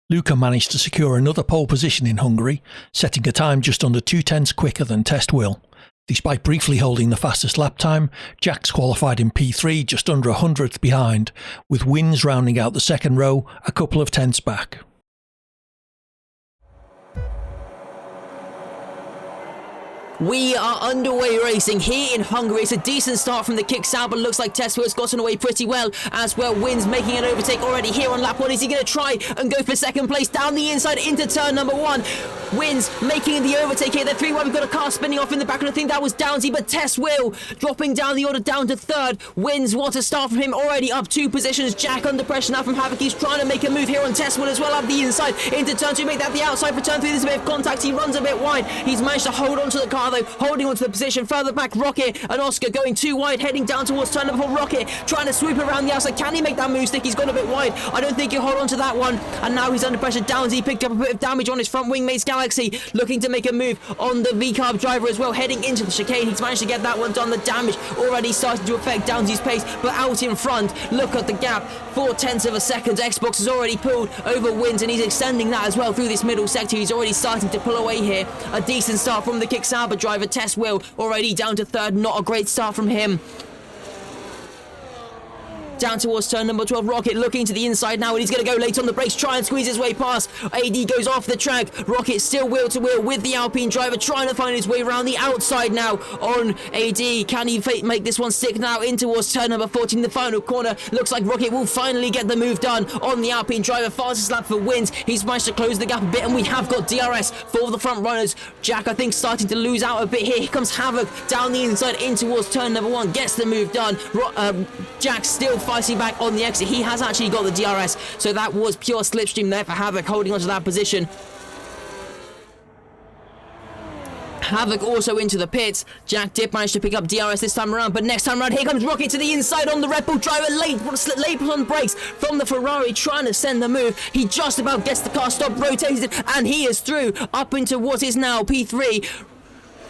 Luca managed to secure another pole position in Hungary, setting a time just under 2/10 quicker than Test Will. Despite briefly holding the fastest lap time, Jack's qualified in P3 just under 100th behind, with Wins rounding out the second row a couple of tenths back. We are underway racing here in Hungary. It's a decent start from the kick-out, but looks like Tesco's gotten away pretty well as well. Wins making an overtake already here on lap 1. Is he going to try and go for second place down the inside into turn number 1? Wins making the overtake here. They're 3 wide. We've got a car spinning off in the back, and I think that was Downsy, but Tess will dropping down the order down to 3rd. Wins what a start from him, already up 2 positions. Jack under pressure now from Havoc. He's trying to make a move here on Tess will as well, up the inside into turn 2. Make that the outside for turn 3. There's a bit of contact. He runs a bit wide. He's managed to hold on to the car though, holding onto the position. Further back, Rocket and Oscar going too wide, heading down towards turn number 4. Rocket trying to swoop around the outside. Can he make that move stick? He's gone a bit wide. I don't think he'll hold on to that one. And now he's under pressure. Downsy picked up a bit of damage on his front wing. Mates Galaxy looking to make a move on the V-Carb driver as well, heading into the chicane. He's managed to get that one done. The damage already starting to affect Downsy's pace, but out in front, look at the gap, 0.4 of a second. Xbox has already pulled over Wins, and he's extending that as well through this middle sector. He's already starting to pull away here. A decent start from the Kick Sauber driver. Tess Will already down to 3rd. Not a great start from him. Down towards turn number 12. Rocket looking to the inside now, and he's going to go late on the brakes, try and squeeze his way past. AD goes off the track. Rocket still wheel to wheel with the Alpine driver, trying to find his way around the outside now on AD. Can he make this one stick now in towards turn number 14, the final corner? Looks like Rocket will finally get the move done on the Alpine driver. Fastest lap for Wins. He's managed to close the gap a bit, and we have got DRS for the front runners. Jack, I think, starting to lose out a bit here. Here comes Havoc down the inside in towards turn number 1. Gets the move done. Jack still fighting back on the exit. He has actually got the DRS, so that was pure slipstream there for Havoc, holding onto that position. Havoc also into the pits. Jack did manage to pick up DRS this time around, but next time around, here comes Rocket to the inside on the Red Bull driver, late on brakes from the Ferrari, trying to send the move. He just about gets the car stopped, rotated, and he is through up into what is now P3.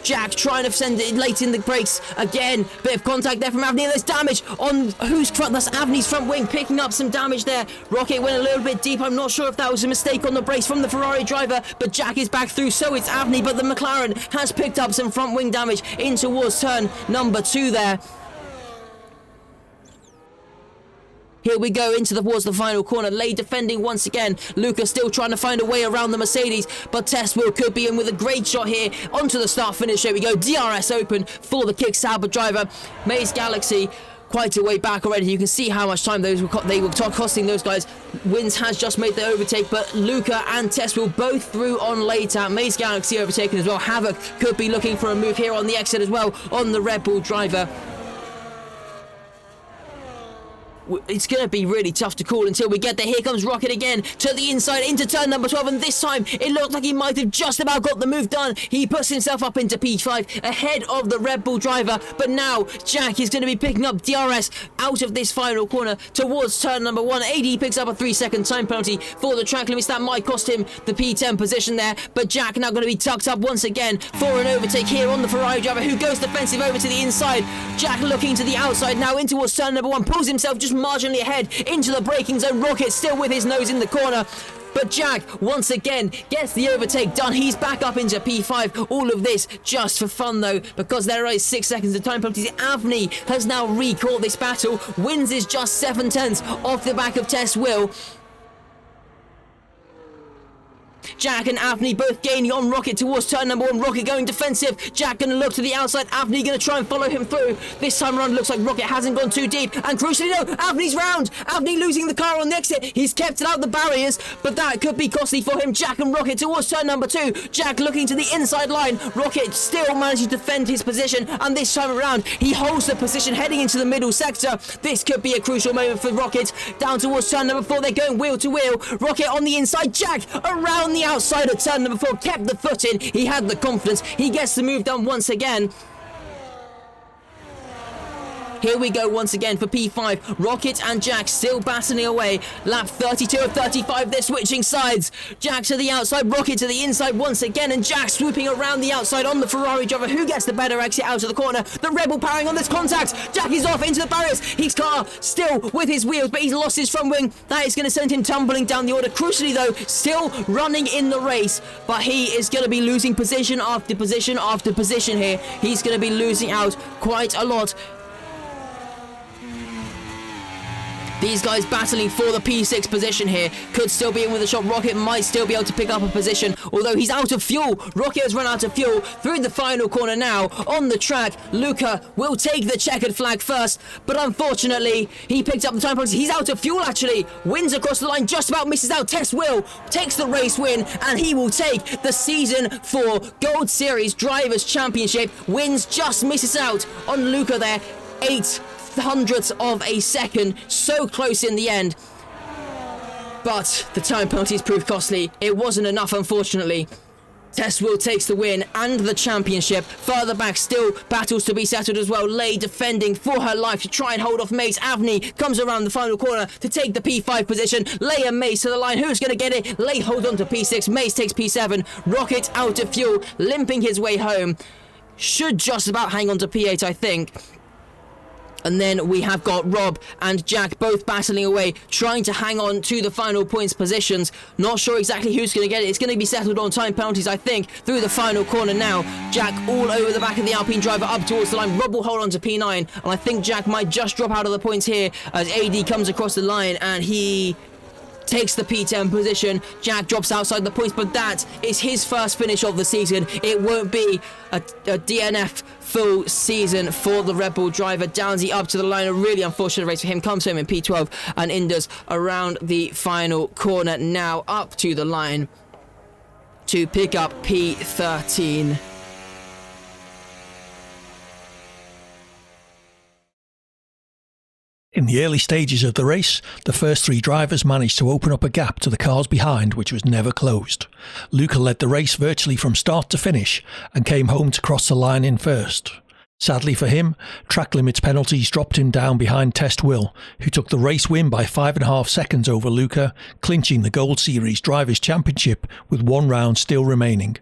Jack trying to send it late in the brakes again. Bit of contact there from Avni. There's damage on whose front? That's Avni's front wing, picking up some damage there. Rocket went a little bit deep. I'm not sure if that was a mistake on the brakes from the Ferrari driver, but Jack is back through. So it's Avni, but the McLaren has picked up some front wing damage in towards turn number 2 there. Here we go towards the final corner. Lay defending once again. Luca still trying to find a way around the Mercedes, but Tess Will could be in with a great shot here. Onto the start finish. Here we go. DRS open for the Kick Sauber driver. Maze Galaxy quite a way back already. You can see how much time they were costing those guys. Wins has just made the overtake, but Luca and Tess Will both through on later. Maze Galaxy overtaken as well. Havoc could be looking for a move here on the exit as well on the Red Bull driver. It's going to be really tough to call until we get there. Here comes Rocket again to the inside into turn number 12, and this time it looked like he might have just about got the move done. He puts himself up into P5 ahead of the Red Bull driver, but now Jack is going to be picking up DRS out of this final corner towards turn number 1. AD picks up a 3-second time penalty for the track limits. That might cost him the P10 position there, but Jack now going to be tucked up once again for an overtake here on the Ferrari driver, who goes defensive over to the inside. Jack looking to the outside now in towards turn number 1, pulls himself just marginally ahead into the braking zone. Rocket still with his nose in the corner, but Jack once again gets the overtake done. He's back up into P5. All of this just for fun though, because there is 6 seconds of time penalties. Avni has now recaught this battle. Wins is just 7/10 off the back of Tess Will. Jack and Avni both gaining on Rocket towards turn number 1. Rocket going defensive. Jack going to look to the outside. Avni going to try and follow him through. This time around looks like Rocket hasn't gone too deep. And crucially, no, Avni's round. Avni losing the car on the exit. He's kept it out the barriers, but that could be costly for him. Jack and Rocket towards turn number 2. Jack looking to the inside line. Rocket still managing to defend his position, and this time around he holds the position heading into the middle sector. This could be a crucial moment for Rocket. Down towards turn number 4. They're going wheel to wheel. Rocket on the inside. Jack around the outside of turn number 4, kept the foot in. He had the confidence. He gets the move done once again. Here we go once again for P5. Rocket and Jack still battling away. Lap 32 of 35, they're switching sides. Jack to the outside, Rocket to the inside once again, and Jack swooping around the outside on the Ferrari driver. Who gets the better exit out of the corner? The Rebel powering on this contact. Jack is off into the barriers. His car still with his wheels, but he's lost his front wing. That is going to send him tumbling down the order. Crucially though, still running in the race, but he is going to be losing position after position after position here. He's going to be losing out quite a lot. These guys battling for the P6 position here. Could still be in with a shot. Rocket might still be able to pick up a position, although he's out of fuel. Rocket has run out of fuel through the final corner now. On the track, Luca will take the checkered flag first, but unfortunately, he picked up the time penalty. He's out of fuel, actually. Wins across the line, just about misses out. Tess Will takes the race win, and he will take the Season 4 Gold Series Drivers' Championship. Wins, just misses out on Luca there. 0.08 of a second, so close in the end, but the time penalties proved costly. It wasn't enough, unfortunately. Tess Will takes the win and the championship. Further back, still battles to be settled as well. Lay defending for her life to try and hold off Mace. Avni comes around the final corner to take the P5 position. Lay and Mace to the line. Who's going to get it? Lay holds on to P6. Mace takes P7. Rocket out of fuel, limping his way home. Should just about hang on to P8, I think. And then we have got Rob and Jack both battling away, trying to hang on to the final points positions. Not sure exactly who's going to get it. It's going to be settled on time penalties, I think, through the final corner now. Jack all over the back of the Alpine driver up towards the line. Rob will hold on to P9, and I think Jack might just drop out of the points here as AD comes across the line and he takes the P10 position. Jack drops outside the points, but that is his first finish of the season. It won't be a DNF full season for the Red Bull driver. Downsy up to the line. A really unfortunate race for him. Comes home in P12 and Indus around the final corner now up to the line to pick up P13. In the early stages of the race, the first three drivers managed to open up a gap to the cars behind which was never closed. Luca led the race virtually from start to finish and came home to cross the line in first. Sadly for him, track limits penalties dropped him down behind Test Will, who took the race win by 5.5 seconds over Luca, clinching the Gold Series Drivers' Championship with one round still remaining.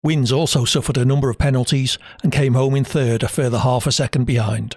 Wins also suffered a number of penalties and came home in third, a further half a second behind.